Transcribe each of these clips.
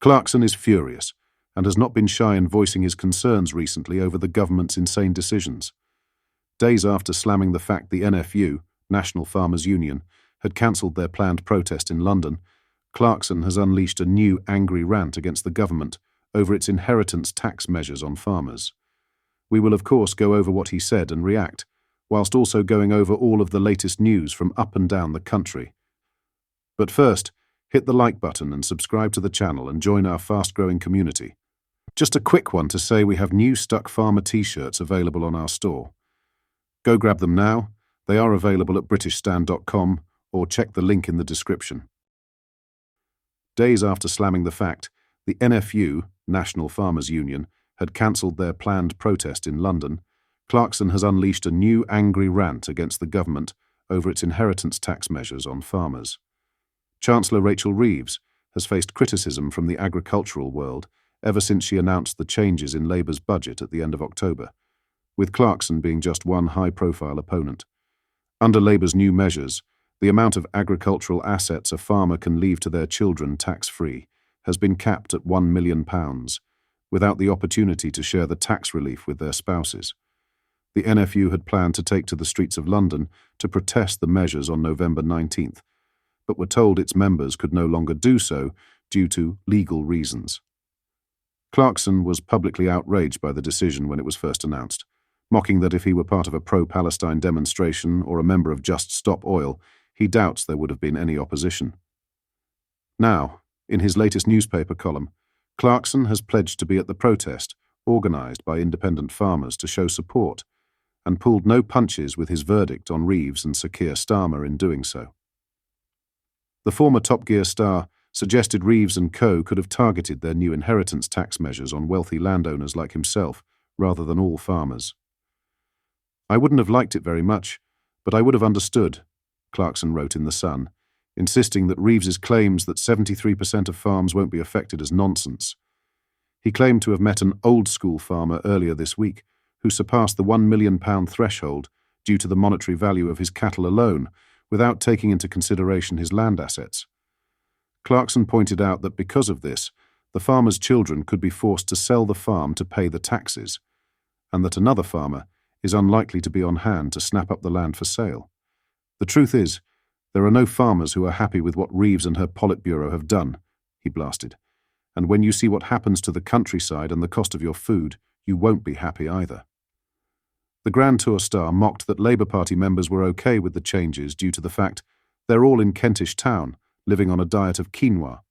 Clarkson is furious and has not been shy in voicing his concerns recently over the government's insane decisions. Days after slamming the fact the NFU, National Farmers Union, had cancelled their planned protest in London, Clarkson has unleashed a new angry rant against the government over its inheritance tax measures on farmers. We will of course go over what he said and react, whilst also going over all of the latest news from up and down the country. But first, hit the like button and subscribe to the channel and join our fast-growing community. Just a quick one to say we have new Stuck Farmer t-shirts available on our store. Go grab them now. They are available at britishstand.com or check the link in the description. Days after slamming the fact, the NFU, National Farmers Union, had cancelled their planned protest in London, Clarkson has unleashed a new angry rant against the government over its inheritance tax measures on farmers. Chancellor Rachel Reeves has faced criticism from the agricultural world ever since she announced the changes in Labour's budget at the end of October, with Clarkson being just one high-profile opponent. Under Labour's new measures, the amount of agricultural assets a farmer can leave to their children tax-free has been capped at £1 million, without the opportunity to share the tax relief with their spouses. The NFU had planned to take to the streets of London to protest the measures on November 19th, but were told its members could no longer do so due to legal reasons. Clarkson was publicly outraged by the decision when it was first announced, mocking that if he were part of a pro-Palestine demonstration or a member of Just Stop Oil, he doubts there would have been any opposition. Now, in his latest newspaper column, Clarkson has pledged to be at the protest, organised by independent farmers to show support, and pulled no punches with his verdict on Reeves and Sir Keir Starmer in doing so. The former Top Gear star suggested Reeves and co. could have targeted their new inheritance tax measures on wealthy landowners like himself, rather than all farmers. "I wouldn't have liked it very much, but I would have understood," Clarkson wrote in The Sun, insisting that Reeves's claims that 73% of farms won't be affected as nonsense. He claimed to have met an old-school farmer earlier this week who surpassed the £1 million threshold due to the monetary value of his cattle alone, without taking into consideration his land assets. Clarkson pointed out that because of this, the farmer's children could be forced to sell the farm to pay the taxes, and that another farmer is unlikely to be on hand to snap up the land for sale. "The truth is, there are no farmers who are happy with what Reeves and her Politburo have done," he blasted. "And when you see what happens to the countryside and the cost of your food, you won't be happy either." The Grand Tour star mocked that Labour Party members were okay with the changes due to the fact they're all in Kentish Town, living on a diet of quinoa.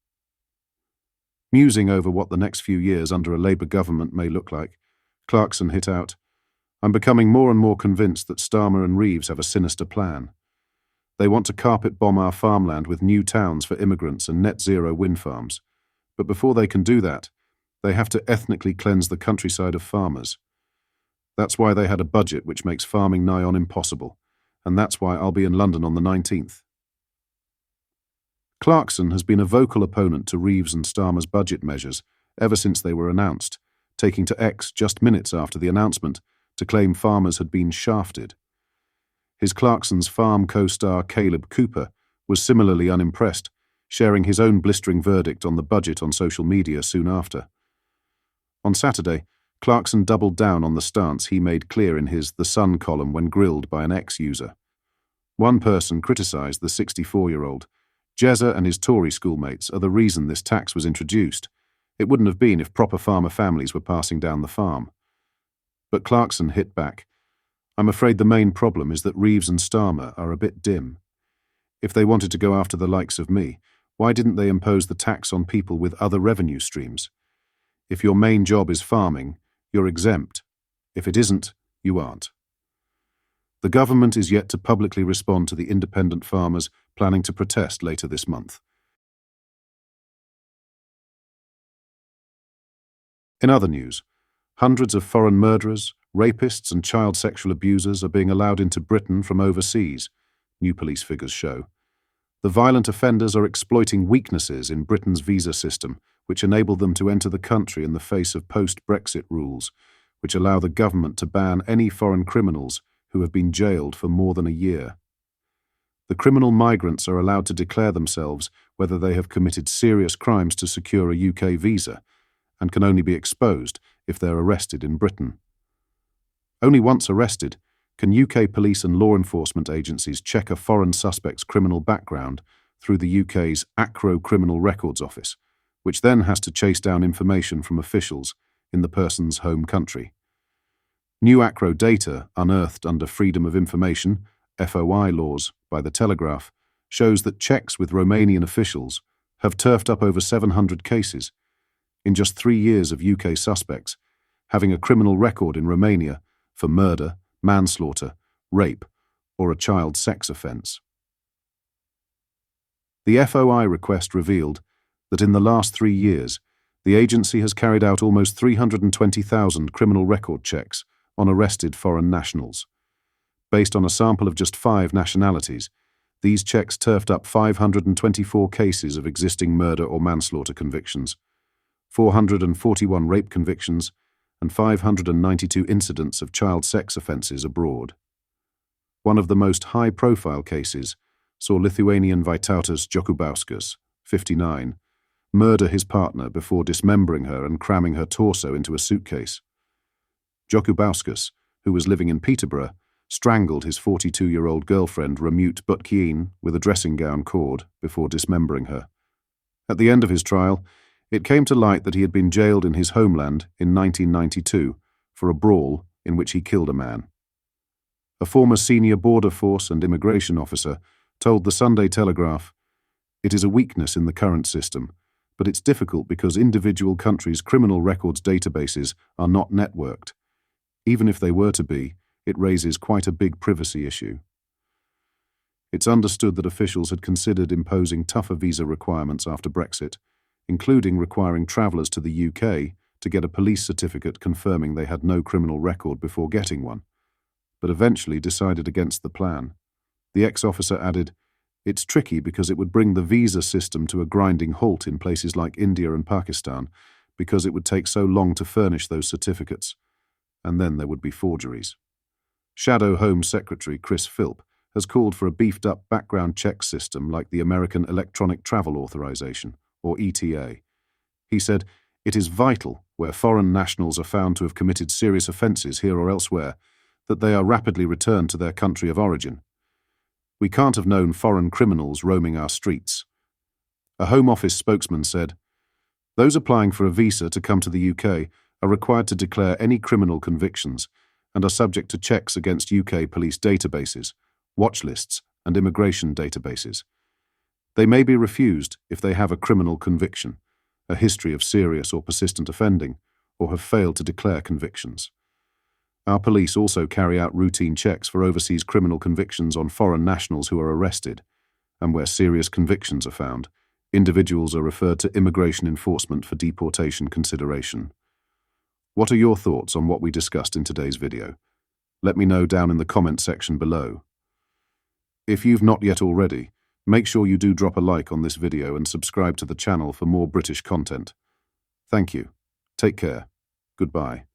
Musing over what the next few years under a Labour government may look like, Clarkson hit out, "I'm becoming more and more convinced that Starmer and Reeves have a sinister plan. They want to carpet bomb our farmland with new towns for immigrants and net-zero wind farms. But before they can do that, they have to ethnically cleanse the countryside of farmers. That's why they had a budget which makes farming nigh on impossible, and that's why I'll be in London on the 19th. Clarkson has been a vocal opponent to Reeves and Starmer's budget measures ever since they were announced, taking to X just minutes after the announcement to claim farmers had been shafted. His Clarkson's Farm co-star Caleb Cooper was similarly unimpressed, sharing his own blistering verdict on the budget on social media soon after. On Saturday, Clarkson doubled down on the stance he made clear in his The Sun column when grilled by an X-user. One person criticised the 64-year-old. Jezza and his Tory schoolmates are the reason this tax was introduced. It wouldn't have been if proper farmer families were passing down the farm. But Clarkson hit back. I'm afraid the main problem is that Reeves and Starmer are a bit dim. If they wanted to go after the likes of me, why didn't they impose the tax on people with other revenue streams? If your main job is farming, you're exempt. If it isn't, you aren't. The government is yet to publicly respond to the independent farmers planning to protest later this month. In other news, hundreds of foreign murderers, rapists and child sexual abusers are being allowed into Britain from overseas, new police figures show. The violent offenders are exploiting weaknesses in Britain's visa system, which enable them to enter the country in the face of post-Brexit rules, which allow the government to ban any foreign criminals who have been jailed for more than a year. The criminal migrants are allowed to declare themselves whether they have committed serious crimes to secure a UK visa, and can only be exposed if they're arrested in Britain. Only once arrested can UK police and law enforcement agencies check a foreign suspect's criminal background through the UK's ACRO Criminal Records Office, which then has to chase down information from officials in the person's home country. New ACRO data, unearthed under Freedom of Information (FOI) laws by The Telegraph, shows that checks with Romanian officials have turfed up over 700 cases in just 3 years of UK suspects having a criminal record in Romania for murder, manslaughter, rape, or a child sex offence. The FOI request revealed that in the last 3 years, the agency has carried out almost 320,000 criminal record checks on arrested foreign nationals. Based on a sample of just 5 nationalities, these checks turfed up 524 cases of existing murder or manslaughter convictions, 441 rape convictions, and 592 incidents of child sex offences abroad. One of the most high-profile cases saw Lithuanian Vytautas Jokubauskas, 59, murder his partner before dismembering her and cramming her torso into a suitcase. Jokubauskas, who was living in Peterborough, strangled his 42-year-old girlfriend Ramute Butkeen with a dressing gown cord before dismembering her. At the end of his trial, it came to light that he had been jailed in his homeland in 1992 for a brawl in which he killed a man. A former senior border force and immigration officer told the Sunday Telegraph, "It is a weakness in the current system, but it's difficult because individual countries' criminal records databases are not networked. Even if they were to be, it raises quite a big privacy issue." It's understood that officials had considered imposing tougher visa requirements after Brexit, including requiring travellers to the UK to get a police certificate confirming they had no criminal record before getting one, but eventually decided against the plan. The ex-officer added, "It's tricky because it would bring the visa system to a grinding halt in places like India and Pakistan because it would take so long to furnish those certificates, and then there would be forgeries." Shadow Home Secretary Chris Philp has called for a beefed-up background check system like the American Electronic Travel Authorization, or ETA. He said, "It is vital, where foreign nationals are found to have committed serious offences here or elsewhere, that they are rapidly returned to their country of origin. We can't have known foreign criminals roaming our streets." A Home Office spokesman said, "Those applying for a visa to come to the UK are required to declare any criminal convictions and are subject to checks against UK police databases, watch lists, and immigration databases. They may be refused if they have a criminal conviction, a history of serious or persistent offending, or have failed to declare convictions. Our police also carry out routine checks for overseas criminal convictions on foreign nationals who are arrested, and where serious convictions are found, individuals are referred to immigration enforcement for deportation consideration." What are your thoughts on what we discussed in today's video? Let me know down in the comment section below. If you've not yet already, make sure you do drop a like on this video and subscribe to the channel for more British content. Thank you. Take care. Goodbye.